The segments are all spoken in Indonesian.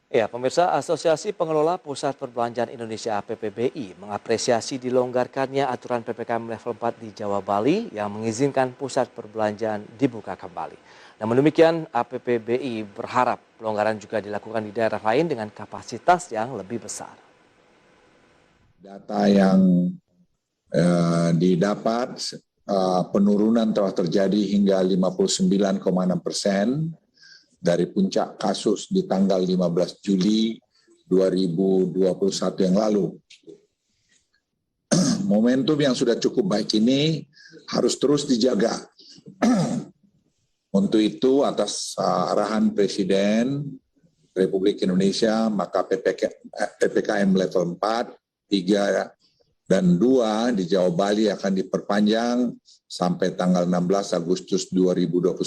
Ya, pemirsa Asosiasi Pengelola Pusat Perbelanjaan Indonesia (APPBI) mengapresiasi dilonggarkannya aturan PPKM level 4 di Jawa Bali yang mengizinkan pusat perbelanjaan dibuka kembali. Namun demikian, APPBI berharap pelonggaran juga dilakukan di daerah lain dengan kapasitas yang lebih besar. Data yang didapat, penurunan telah terjadi hingga 59,6% dari puncak kasus di tanggal 15 Juli 2021 yang lalu. Momentum yang sudah cukup baik ini harus terus dijaga. Untuk itu, atas arahan Presiden Republik Indonesia, maka PPKM level 4, 3, dan 2 di Jawa Bali akan diperpanjang sampai tanggal 16 Agustus 2021.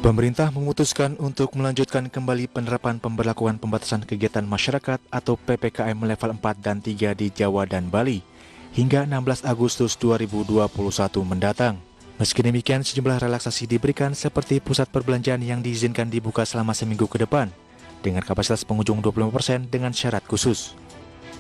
Pemerintah memutuskan untuk melanjutkan kembali penerapan pemberlakuan pembatasan kegiatan masyarakat atau PPKM level 4 dan 3 di Jawa dan Bali hingga 16 Agustus 2021 mendatang. Meski demikian, sejumlah relaksasi diberikan seperti pusat perbelanjaan yang diizinkan dibuka selama seminggu ke depan dengan kapasitas pengunjung 25% dengan syarat khusus.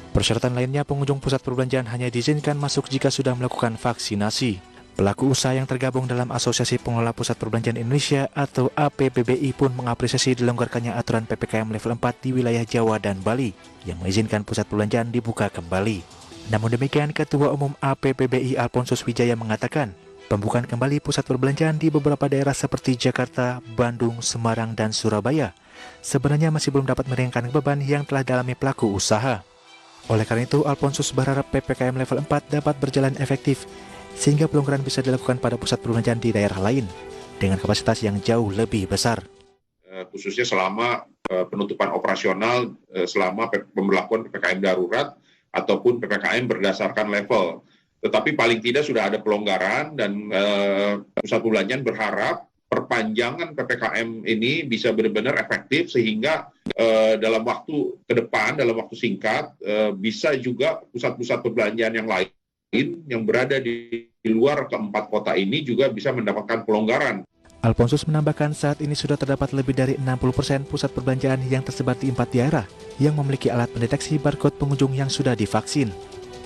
Persyaratan lainnya, pengunjung pusat perbelanjaan hanya diizinkan masuk jika sudah melakukan vaksinasi. Pelaku usaha yang tergabung dalam Asosiasi Pengelola Pusat Perbelanjaan Indonesia atau APPBI pun mengapresiasi dilonggarkannya aturan PPKM level 4 di wilayah Jawa dan Bali yang mengizinkan pusat perbelanjaan dibuka kembali. Namun demikian, Ketua Umum APPBI Alphonsus Wijaya mengatakan, pembukaan kembali pusat perbelanjaan di beberapa daerah seperti Jakarta, Bandung, Semarang, dan Surabaya sebenarnya masih belum dapat meringankan beban yang telah dialami pelaku usaha. Oleh karena itu, Alphonsus berharap PPKM level 4 dapat berjalan efektif sehingga pelonggaran bisa dilakukan pada pusat perbelanjaan di daerah lain dengan kapasitas yang jauh lebih besar. Khususnya selama penutupan operasional, selama pemberlakuan PPKM darurat ataupun PPKM berdasarkan level. Tetapi paling tidak sudah ada pelonggaran dan pusat perbelanjaan berharap perpanjangan PPKM ini bisa benar-benar efektif sehingga dalam waktu ke depan, dalam waktu singkat, bisa juga pusat-pusat perbelanjaan yang lain yang berada di luar keempat kota ini juga bisa mendapatkan pelonggaran. Alphonsus menambahkan saat ini sudah terdapat lebih dari 60% pusat perbelanjaan yang tersebar di 4 daerah yang memiliki alat pendeteksi barcode pengunjung yang sudah divaksin.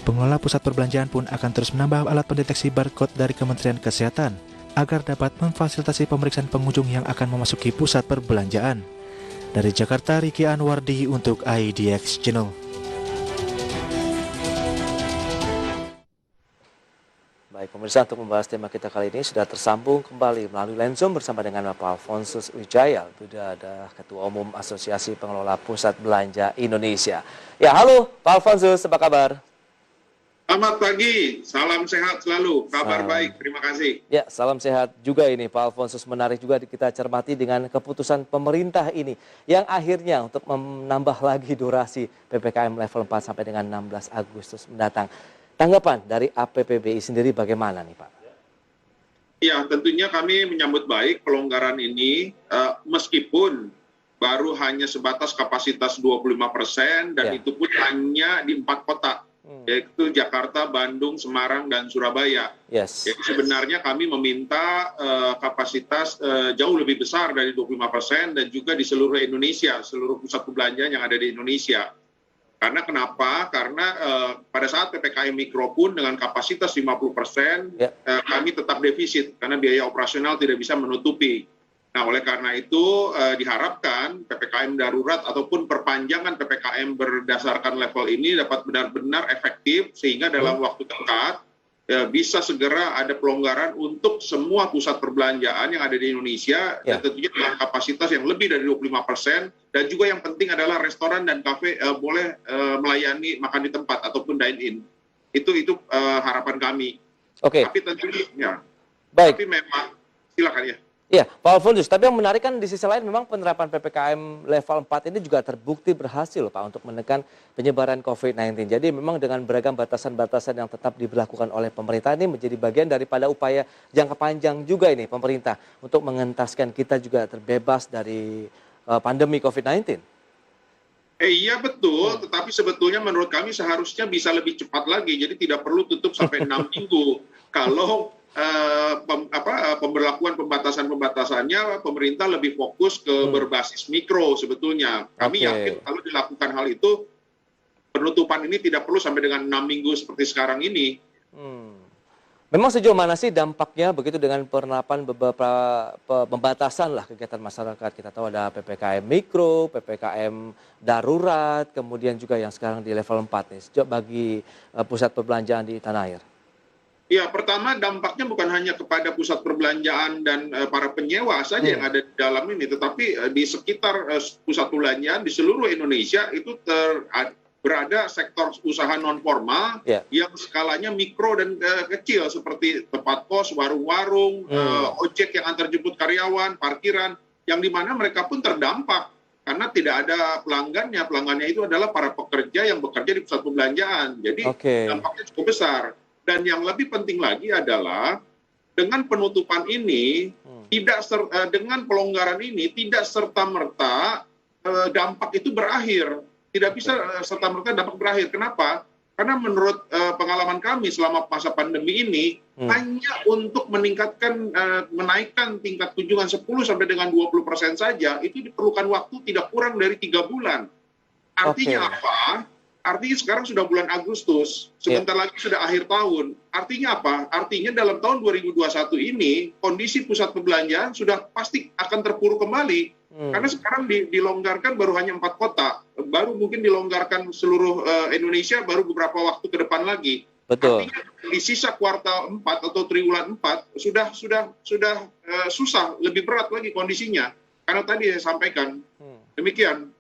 Pengelola pusat perbelanjaan pun akan terus menambah alat pendeteksi barcode dari Kementerian Kesehatan agar dapat memfasilitasi pemeriksaan pengunjung yang akan memasuki pusat perbelanjaan. Dari Jakarta, Riki Anwardi untuk IDX Channel. Baik, pemirsa, untuk membahas tema kita kali ini sudah tersambung kembali melalui line Zoom bersama dengan Bapak Alphonsus Wijaya. Sudah ada Ketua Umum Asosiasi Pengelola Pusat Belanja Indonesia. Ya, halo Pak Alphonsus, apa kabar? Selamat pagi, salam sehat selalu, kabar baik, terima kasih. Ya, salam sehat juga ini Pak Alphonsus. Menarik juga kita cermati dengan keputusan pemerintah ini yang akhirnya untuk menambah lagi durasi PPKM level 4 sampai dengan 16 Agustus mendatang. Tanggapan dari APPBI sendiri bagaimana nih Pak? Ya, tentunya kami menyambut baik pelonggaran ini meskipun baru hanya sebatas kapasitas 25% dan itu pun hanya di 4 kota, yaitu Jakarta, Bandung, Semarang, dan Surabaya. Jadi sebenarnya kami meminta kapasitas jauh lebih besar dari 25% dan juga di seluruh Indonesia, seluruh pusat perbelanjaan yang ada di Indonesia. Karena kenapa? Karena pada saat PPKM Mikro pun dengan kapasitas 50%, kami tetap defisit karena biaya operasional tidak bisa menutupi. Nah, oleh karena itu diharapkan PPKM darurat ataupun perpanjangan PPKM berdasarkan level ini dapat benar-benar efektif sehingga dalam waktu dekat bisa segera ada pelonggaran untuk semua pusat perbelanjaan yang ada di Indonesia dan tentunya dengan kapasitas yang lebih dari 25%. Dan juga yang penting adalah restoran dan kafe boleh melayani makan di tempat ataupun dine-in. Itu harapan kami. Tapi tentunya, tapi memang silakan ya. Iya, Pak Alphonsus, tapi yang menarik kan di sisi lain memang penerapan PPKM level 4 ini juga terbukti berhasil Pak untuk menekan penyebaran COVID-19. Jadi memang dengan beragam batasan-batasan yang tetap diberlakukan oleh pemerintah ini menjadi bagian daripada upaya jangka panjang juga ini pemerintah untuk mengentaskan kita juga terbebas dari pandemi COVID-19. Iya betul, tetapi sebetulnya menurut kami seharusnya bisa lebih cepat lagi, jadi tidak perlu tutup sampai 6 minggu. Kalau pemberlakuan pembatasan-pembatasannya pemerintah lebih fokus ke berbasis mikro sebetulnya. Kami yakin kalau dilakukan hal itu penutupan ini tidak perlu sampai dengan 6 minggu seperti sekarang ini. Memang sejauh mana sih dampaknya begitu dengan penerapan beberapa pembatasan lah kegiatan masyarakat? Kita tahu ada PPKM mikro, PPKM darurat, kemudian juga yang sekarang di level 4 nih, bagi pusat perbelanjaan di tanah air. Ya, pertama dampaknya bukan hanya kepada pusat perbelanjaan dan para penyewa saja yang ada di dalam ini, tetapi di sekitar pusat perbelanjaan di seluruh Indonesia itu berada sektor usaha non formal yang skalanya mikro dan kecil seperti tempat kos, warung-warung, ojek yang antar jemput karyawan, parkiran, yang di mana mereka pun terdampak karena tidak ada pelanggannya. Pelanggannya itu adalah para pekerja yang bekerja di pusat perbelanjaan. Jadi dampaknya cukup besar. Dan yang lebih penting lagi adalah dengan penutupan ini, dengan pelonggaran ini tidak serta-merta dampak itu berakhir. Tidak bisa serta-merta dampak berakhir. Kenapa? Karena menurut pengalaman kami selama masa pandemi ini, hanya untuk menaikkan tingkat kunjungan 10 sampai dengan 20% saja, itu diperlukan waktu tidak kurang dari 3 bulan. Artinya apa? Artinya sekarang sudah bulan Agustus, sebentar lagi sudah akhir tahun. Artinya apa? Artinya dalam tahun 2021 ini, kondisi pusat perbelanjaan sudah pasti akan terpuruk kembali. Karena sekarang dilonggarkan baru hanya 4 kota, baru mungkin dilonggarkan seluruh Indonesia baru beberapa waktu ke depan lagi. Betul. Artinya di sisa kuartal 4 atau triwulan 4 sudah susah, lebih berat lagi kondisinya. Karena tadi saya sampaikan demikian.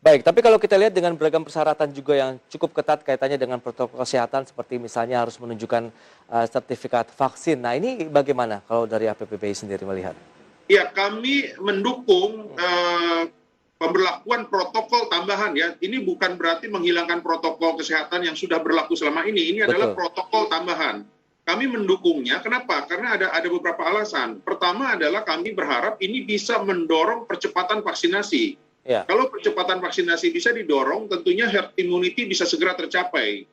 Baik, tapi kalau kita lihat dengan beragam persyaratan juga yang cukup ketat kaitannya dengan protokol kesehatan seperti misalnya harus menunjukkan sertifikat vaksin. Nah, ini bagaimana kalau dari APPBI sendiri melihat? Ya, kami mendukung pemberlakuan protokol tambahan ya. Ini bukan berarti menghilangkan protokol kesehatan yang sudah berlaku selama ini. Ini adalah protokol tambahan. Kami mendukungnya. Kenapa? Karena ada beberapa alasan. Pertama adalah kami berharap ini bisa mendorong percepatan vaksinasi. Kalau percepatan vaksinasi bisa didorong, tentunya herd immunity bisa segera tercapai.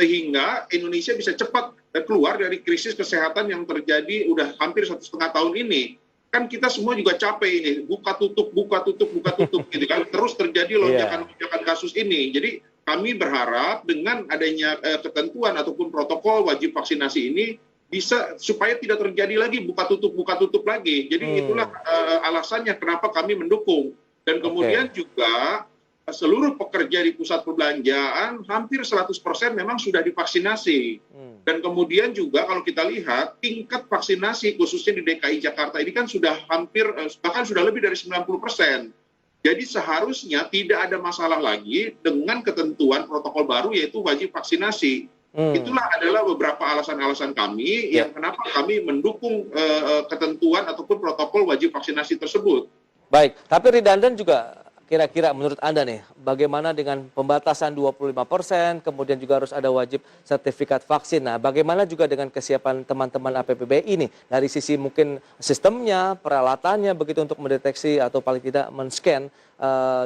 Sehingga Indonesia bisa cepat keluar dari krisis kesehatan yang terjadi udah hampir 1,5 tahun ini. Kan kita semua juga capek ini, buka tutup gitu kan, terus terjadi lonjakan kasus ini. Jadi kami berharap dengan adanya ketentuan ataupun protokol wajib vaksinasi ini bisa supaya tidak terjadi lagi buka tutup lagi. Jadi itulah alasannya kenapa kami mendukung. Dan kemudian juga seluruh pekerja di pusat perbelanjaan hampir 100% memang sudah divaksinasi. Dan kemudian juga kalau kita lihat tingkat vaksinasi khususnya di DKI Jakarta ini kan sudah hampir bahkan sudah lebih dari 90%. Jadi seharusnya tidak ada masalah lagi dengan ketentuan protokol baru yaitu wajib vaksinasi. Itulah adalah beberapa alasan-alasan kami yang kenapa kami mendukung ketentuan ataupun protokol wajib vaksinasi tersebut. Baik, tapi redundant juga kira-kira menurut Anda nih, bagaimana dengan pembatasan 25%, kemudian juga harus ada wajib sertifikat vaksin. Nah, bagaimana juga dengan kesiapan teman-teman APPBI ini dari sisi mungkin sistemnya, peralatannya begitu untuk mendeteksi atau paling tidak men-scan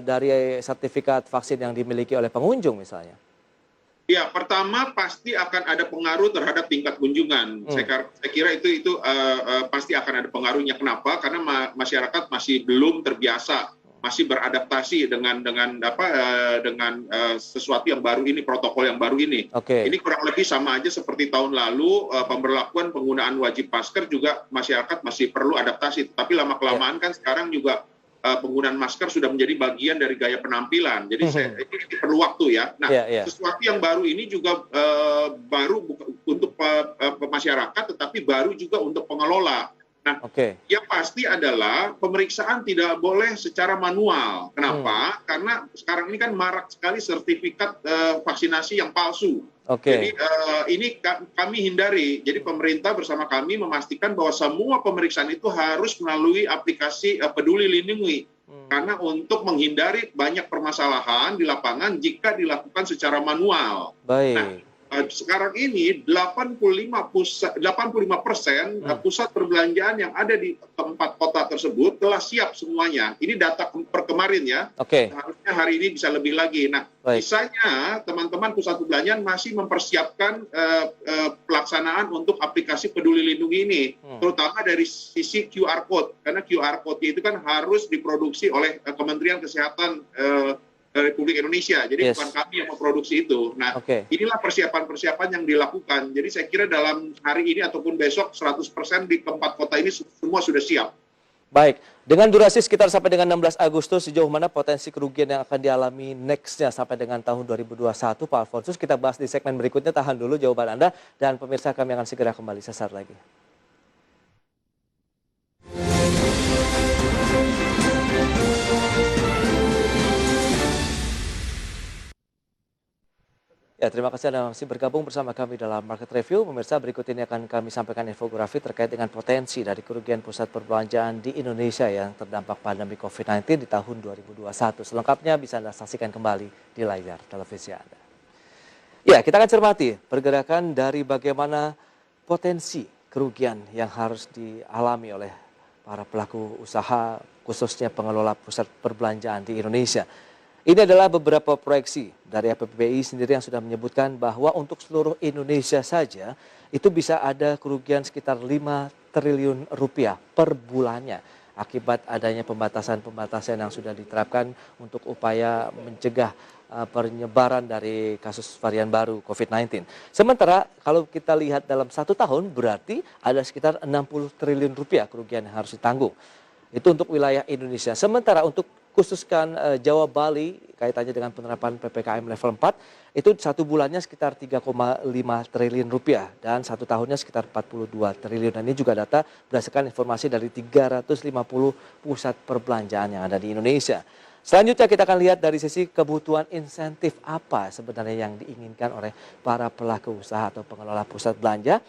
dari sertifikat vaksin yang dimiliki oleh pengunjung misalnya? Ya, pertama pasti akan ada pengaruh terhadap tingkat kunjungan. Saya kira itu pasti akan ada pengaruhnya. Kenapa? Karena masyarakat masih belum terbiasa, masih beradaptasi dengan sesuatu yang baru ini, protokol yang baru ini. Ini kurang lebih sama aja seperti tahun lalu pemberlakuan penggunaan wajib masker juga masyarakat masih perlu adaptasi. Tapi lama-kelamaan kan sekarang juga penggunaan masker sudah menjadi bagian dari gaya penampilan. Jadi ini perlu waktu ya. Nah, sesuatu yang baru ini juga baru untuk masyarakat, tetapi baru juga untuk pengelola. Nah, yang pasti adalah pemeriksaan tidak boleh secara manual. Kenapa? Karena sekarang ini kan marak sekali sertifikat vaksinasi yang palsu. Jadi ini kami hindari. Jadi pemerintah bersama kami memastikan bahwa semua pemeriksaan itu harus melalui aplikasi Peduli Lindungi. Karena untuk menghindari banyak permasalahan di lapangan jika dilakukan secara manual. Nah, sekarang ini 85% pusat perbelanjaan yang ada di keempat kota tersebut telah siap semuanya. Ini data per kemarin ya. Oke. Harusnya hari ini bisa lebih lagi. Nah, sisanya teman-teman pusat perbelanjaan masih mempersiapkan pelaksanaan untuk aplikasi Peduli Lindungi ini, terutama dari sisi QR Code. Karena QR Code itu kan harus diproduksi oleh Kementerian Kesehatan Republik Indonesia. Jadi bukan kami yang memproduksi itu. Nah, inilah persiapan-persiapan yang dilakukan. Jadi saya kira dalam hari ini ataupun besok 100% di keempat kota ini semua sudah siap. Baik, dengan durasi sekitar sampai dengan 16 Agustus, sejauh mana potensi kerugian yang akan dialami next-nya sampai dengan tahun 2021, Pak Alfonsus, kita bahas di segmen berikutnya. Tahan dulu jawaban Anda, dan pemirsa kami akan segera kembali sesaat lagi. Ya, terima kasih Anda masih bergabung bersama kami dalam Market Review. Pemirsa, berikut ini akan kami sampaikan infografi terkait dengan potensi dari kerugian pusat perbelanjaan di Indonesia yang terdampak pandemi COVID-19 di tahun 2021. Selengkapnya bisa Anda saksikan kembali di layar televisi Anda. Ya, kita akan cermati pergerakan dari bagaimana potensi kerugian yang harus dialami oleh para pelaku usaha, khususnya pengelola pusat perbelanjaan di Indonesia. Ini adalah beberapa proyeksi dari APBI sendiri yang sudah menyebutkan bahwa untuk seluruh Indonesia saja itu bisa ada kerugian sekitar 5 triliun rupiah per bulannya akibat adanya pembatasan-pembatasan yang sudah diterapkan untuk upaya mencegah penyebaran dari kasus varian baru COVID-19. Sementara kalau kita lihat dalam 1 tahun berarti ada sekitar 60 triliun rupiah kerugian yang harus ditanggung. Itu untuk wilayah Indonesia. Sementara untuk khususkan Jawa Bali kaitannya dengan penerapan PPKM level 4 itu 1 bulannya sekitar 3,5 triliun rupiah dan 1 tahunnya sekitar 42 triliun. Dan ini juga data berdasarkan informasi dari 350 pusat perbelanjaan yang ada di Indonesia. Selanjutnya kita akan lihat dari sisi kebutuhan insentif apa sebenarnya yang diinginkan oleh para pelaku usaha atau pengelola pusat belanja.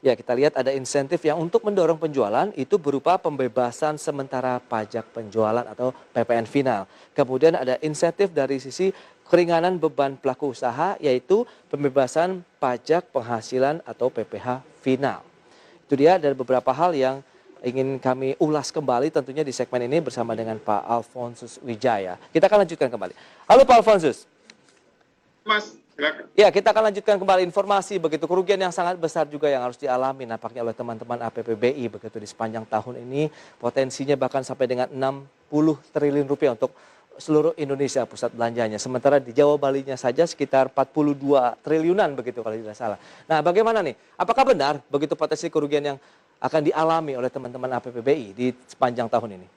Ya, kita lihat ada insentif yang untuk mendorong penjualan itu berupa pembebasan sementara pajak penjualan atau PPN final. Kemudian ada insentif dari sisi keringanan beban pelaku usaha yaitu pembebasan pajak penghasilan atau PPh final. Itu dia dari beberapa hal yang ingin kami ulas kembali tentunya di segmen ini bersama dengan Pak Alfonsus Wijaya. Kita akan lanjutkan kembali. Halo Pak Alfonsus. Mas, silakan. Ya, kita akan lanjutkan kembali informasi begitu kerugian yang sangat besar juga yang harus dialami nampaknya oleh teman-teman APBI begitu di sepanjang tahun ini potensinya bahkan sampai dengan 60 triliun rupiah untuk seluruh Indonesia pusat belanjanya. Sementara di Jawa Balinya saja sekitar 42 triliunan begitu kalau tidak salah. Nah, bagaimana nih? Apakah benar begitu potensi kerugian yang akan dialami oleh teman-teman APBI di sepanjang tahun ini?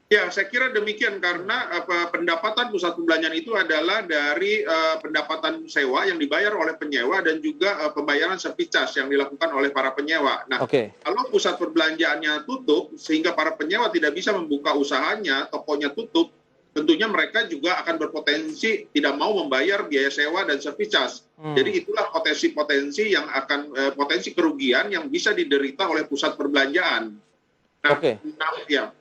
Ya, saya kira demikian karena pendapatan pusat perbelanjaan itu adalah dari pendapatan sewa yang dibayar oleh penyewa dan juga pembayaran service charge yang dilakukan oleh para penyewa. Nah, kalau pusat perbelanjaannya tutup sehingga para penyewa tidak bisa membuka usahanya, tokonya tutup, tentunya mereka juga akan berpotensi tidak mau membayar biaya sewa dan service charge. Jadi itulah potensi-potensi yang akan potensi kerugian yang bisa diderita oleh pusat perbelanjaan. Nah, ya.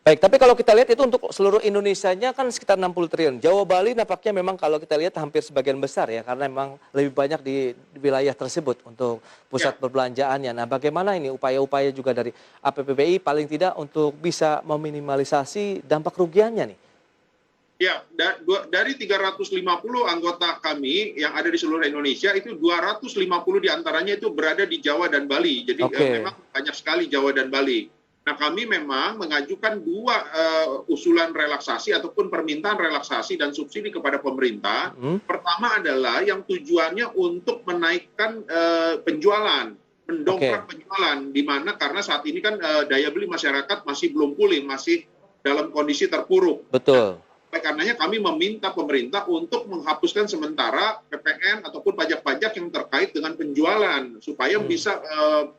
Baik, tapi kalau kita lihat itu untuk seluruh Indonesianya kan sekitar 60 triliun. Jawa Bali nampaknya memang kalau kita lihat hampir sebagian besar ya, karena memang lebih banyak di wilayah tersebut untuk pusat perbelanjaannya. Nah, bagaimana ini upaya-upaya juga dari APBI paling tidak untuk bisa meminimalisasi dampak kerugiannya nih? Ya, dari 350 anggota kami yang ada di seluruh Indonesia, itu 250 diantaranya itu berada di Jawa dan Bali. Jadi memang banyak sekali Jawa dan Bali. Nah, kami memang mengajukan 2 usulan relaksasi ataupun permintaan relaksasi dan subsidi kepada pemerintah. Pertama adalah yang tujuannya untuk menaikkan penjualan, mendongkrak penjualan, di mana karena saat ini kan daya beli masyarakat masih belum pulih, masih dalam kondisi terpuruk. Betul. Karenanya kami meminta pemerintah untuk menghapuskan sementara PPN ataupun pajak-pajak yang terkait dengan penjualan supaya bisa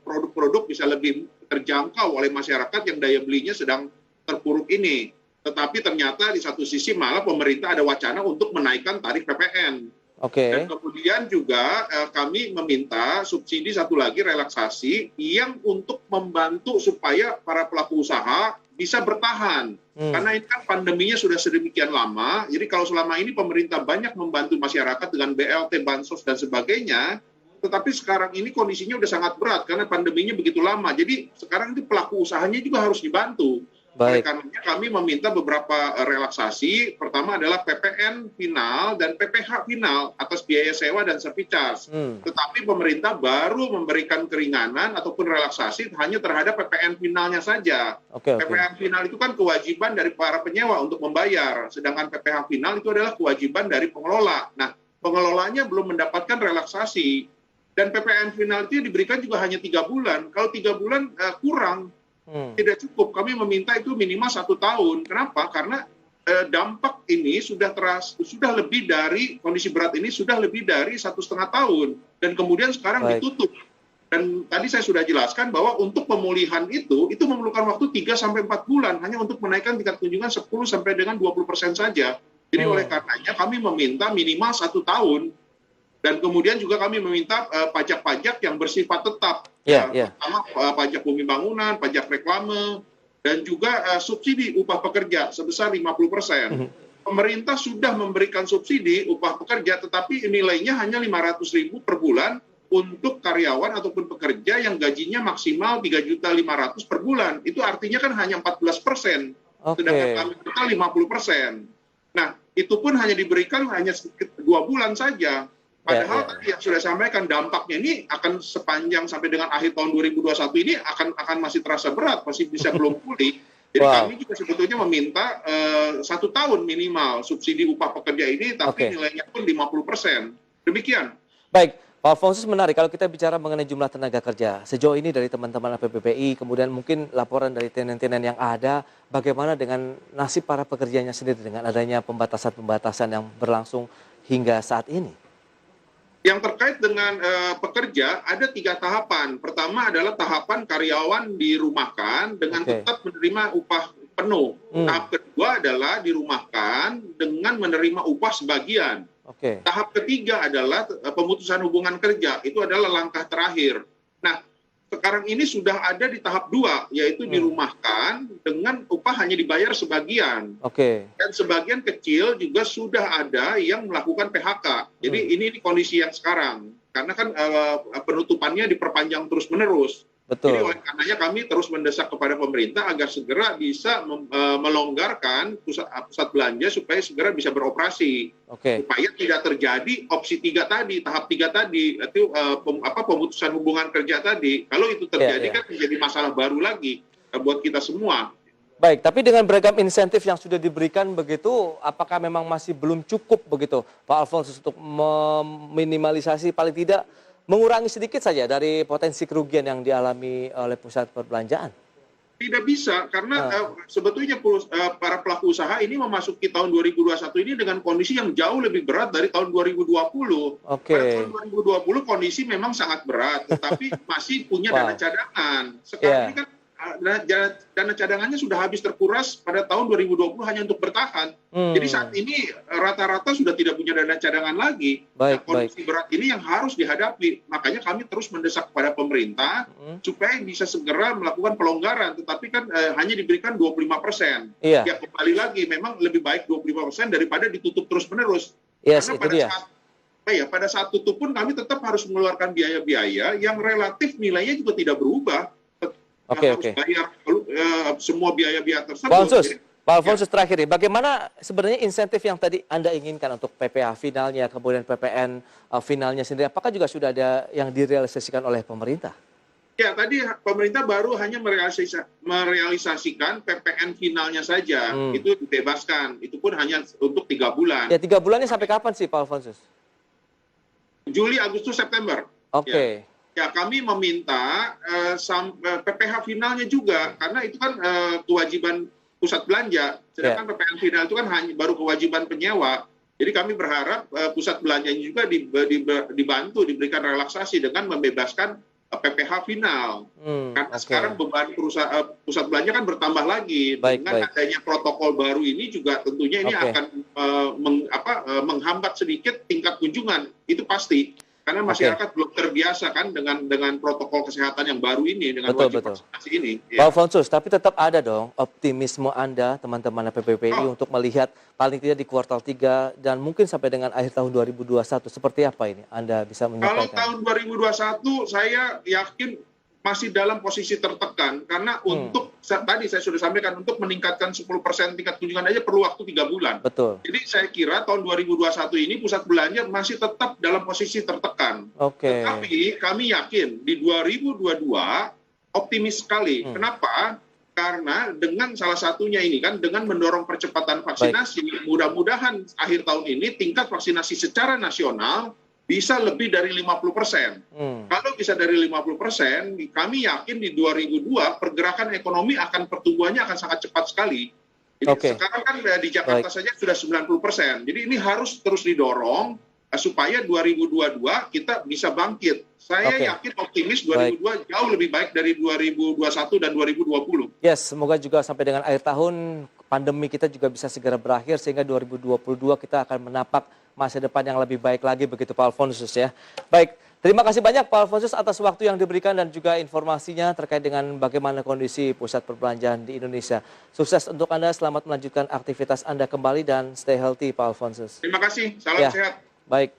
produk-produk bisa lebih terjangkau oleh masyarakat yang daya belinya sedang terpuruk ini. Tetapi ternyata di satu sisi malah pemerintah ada wacana untuk menaikkan tarif PPN. Dan kemudian juga kami meminta subsidi satu lagi relaksasi yang untuk membantu supaya para pelaku usaha bisa bertahan. Karena ini kan pandeminya sudah sedemikian lama, jadi kalau selama ini pemerintah banyak membantu masyarakat dengan BLT, bansos, dan sebagainya, tetapi sekarang ini kondisinya udah sangat berat karena pandeminya begitu lama. Jadi sekarang itu pelaku usahanya juga harus dibantu. Oleh karenanya kami meminta beberapa relaksasi. Pertama adalah PPN final dan PPh final atas biaya sewa dan service charge. Tetapi pemerintah baru memberikan keringanan ataupun relaksasi hanya terhadap PPN finalnya saja. PPN final itu kan kewajiban dari para penyewa untuk membayar, sedangkan PPh final itu adalah kewajiban dari pengelola. Nah, pengelolanya belum mendapatkan relaksasi. Dan PPN final itu diberikan juga hanya 3 bulan. Kalau 3 bulan kurang, tidak cukup. Kami meminta itu minimal 1 tahun. Kenapa? Karena dampak ini sudah lebih dari, kondisi berat ini sudah lebih dari 1,5 tahun. Dan kemudian sekarang ditutup. Dan tadi saya sudah jelaskan bahwa untuk pemulihan itu memerlukan waktu 3-4 bulan hanya untuk menaikkan tingkat kunjungan 10 sampai dengan 20% saja. Jadi oleh karenanya kami meminta minimal 1 tahun. Dan kemudian juga kami meminta pajak-pajak yang bersifat tetap. Pertama pajak bumi bangunan, pajak reklame, dan juga subsidi upah pekerja sebesar 50%. Pemerintah sudah memberikan subsidi upah pekerja, tetapi nilainya hanya 500.000 per bulan untuk karyawan ataupun pekerja yang gajinya maksimal 3.500.000 per bulan. Itu artinya kan hanya 14%, sedangkan kami kita 50%. Nah, itu pun hanya diberikan hanya 2 bulan saja. Padahal tadi yang sudah sampaikan dampaknya ini akan sepanjang sampai dengan akhir tahun 2021 ini akan masih terasa berat, masih bisa belum pulih. Jadi kami juga sebetulnya meminta 1 tahun minimal subsidi upah pekerja ini, tapi nilainya pun 50%. Demikian. Baik, Pak Alfonsus, menarik kalau kita bicara mengenai jumlah tenaga kerja. Sejauh ini dari teman-teman APBPI, kemudian mungkin laporan dari tenen-tenen yang ada, bagaimana dengan nasib para pekerjanya sendiri dengan adanya pembatasan-pembatasan yang berlangsung hingga saat ini? Yang terkait dengan pekerja, ada 3 tahapan. Pertama adalah tahapan karyawan dirumahkan dengan tetap menerima upah penuh. Tahap kedua adalah dirumahkan dengan menerima upah sebagian. Tahap ketiga adalah pemutusan hubungan kerja. Itu adalah langkah terakhir. Nah, sekarang ini sudah ada di tahap 2, yaitu dirumahkan dengan upah hanya dibayar sebagian. Dan sebagian kecil juga sudah ada yang melakukan PHK. Jadi ini kondisi yang sekarang. Karena kan penutupannya diperpanjang terus-menerus. Jadi oleh karenanya kami terus mendesak kepada pemerintah agar segera bisa melonggarkan pusat belanja supaya segera bisa beroperasi. Supaya tidak terjadi opsi 3 tadi, tahap 3 tadi, itu pemutusan hubungan kerja tadi. Kalau itu terjadi kan menjadi masalah baru lagi buat kita semua. Baik, tapi dengan beragam insentif yang sudah diberikan begitu, apakah memang masih belum cukup begitu, Pak Alfonsus, untuk meminimalisasi paling tidak mengurangi sedikit saja dari potensi kerugian yang dialami oleh pusat perbelanjaan? Tidak bisa, karena sebetulnya para pelaku usaha ini memasuki tahun 2021 ini dengan kondisi yang jauh lebih berat dari tahun 2020. Pada tahun 2020 kondisi memang sangat berat, tetapi masih punya dana cadangan. Sekarang ini kan dana cadangannya sudah habis terkuras pada tahun 2020 hanya untuk bertahan. Jadi saat ini rata-rata sudah tidak punya dana cadangan lagi. Kondisi berat ini yang harus dihadapi. Makanya kami terus mendesak kepada pemerintah supaya bisa segera melakukan pelonggaran. Tetapi kan hanya diberikan 25%. Ya kembali lagi, memang lebih baik 25% daripada ditutup terus-menerus. Karena pada saat tutup pun kami tetap harus mengeluarkan biaya-biaya yang relatif nilainya juga tidak berubah. Harus bayar semua biaya-biaya tersebut. Pak Alfonsus, terakhir nih, bagaimana sebenarnya insentif yang tadi Anda inginkan untuk PPh finalnya, kemudian PPN finalnya sendiri, apakah juga sudah ada yang direalisasikan oleh pemerintah? Ya, tadi pemerintah baru hanya merealisasikan PPN finalnya saja, itu dibebaskan, itu pun hanya untuk 3 bulan. Ya, 3 bulannya sampai kapan sih, Pak Alfonsus? Juli, Agustus, September. Ya, kami meminta PPh finalnya juga, karena itu kan kewajiban pusat belanja, sedangkan PPN final itu kan hanya baru kewajiban penyewa. Jadi kami berharap pusat belanjanya juga dibantu, diberikan relaksasi dengan membebaskan PPh final. Karena sekarang beban pusat belanja kan bertambah lagi. Dengan adanya protokol baru ini juga tentunya ini akan menghambat sedikit tingkat kunjungan, itu pasti. Karena masyarakat belum terbiasa kan dengan protokol kesehatan yang baru ini, dengan wajib vaksinasi ini. Pak Alfonsus, tapi tetap ada dong optimisme Anda, teman-teman PPPI, untuk melihat paling tidak di kuartal 3 dan mungkin sampai dengan akhir tahun 2021. Seperti apa ini Anda bisa menyampaikan? Kalau tahun 2021 saya yakin masih dalam posisi tertekan karena untuk tadi saya sudah sampaikan untuk meningkatkan 10% tingkat kunjungan aja perlu waktu 3 bulan. Betul. Jadi saya kira tahun 2021 ini pusat belanja masih tetap dalam posisi tertekan. Oke. Tetapi kami yakin di 2022 optimis sekali. Kenapa? Karena dengan salah satunya ini kan dengan mendorong percepatan vaksinasi, mudah-mudahan akhir tahun ini tingkat vaksinasi secara nasional bisa lebih dari 50%. Kalau bisa dari 50%, kami yakin di 2002 pergerakan ekonomi pertumbuhannya akan sangat cepat sekali. Jadi sekarang kan di Jakarta saja sudah 90%. Jadi ini harus terus didorong supaya 2022 kita bisa bangkit. Saya yakin optimis 2022 jauh lebih baik dari 2021 dan 2020. Yes, semoga juga sampai dengan akhir tahun pandemi kita juga bisa segera berakhir sehingga 2022 kita akan menapak masa depan yang lebih baik lagi, begitu Pak Alfonsus ya. Baik, terima kasih banyak Pak Alfonsus atas waktu yang diberikan dan juga informasinya terkait dengan bagaimana kondisi pusat perbelanjaan di Indonesia. Sukses untuk Anda, selamat melanjutkan aktivitas Anda kembali dan stay healthy Pak Alfonsus. Terima kasih, salam sehat. Baik.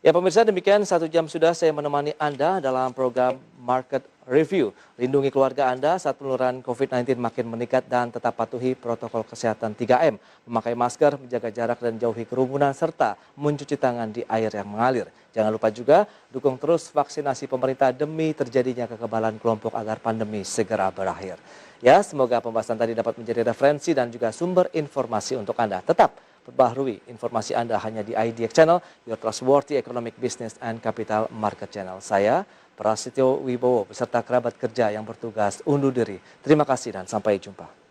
Ya pemirsa, demikian 1 jam sudah saya menemani Anda dalam program Market Review. Lindungi keluarga Anda saat penularan COVID-19 makin meningkat dan tetap patuhi protokol kesehatan 3M. Memakai masker, menjaga jarak dan jauhi kerumunan, serta mencuci tangan di air yang mengalir. Jangan lupa juga dukung terus vaksinasi pemerintah demi terjadinya kekebalan kelompok agar pandemi segera berakhir. Ya, semoga pembahasan tadi dapat menjadi referensi dan juga sumber informasi untuk Anda. Tetap perbaharui informasi Anda hanya di IDX Channel, your trustworthy economic business and capital market channel. Saya, Prasetyo Wibowo, beserta kerabat kerja yang bertugas undur diri. Terima kasih dan sampai jumpa.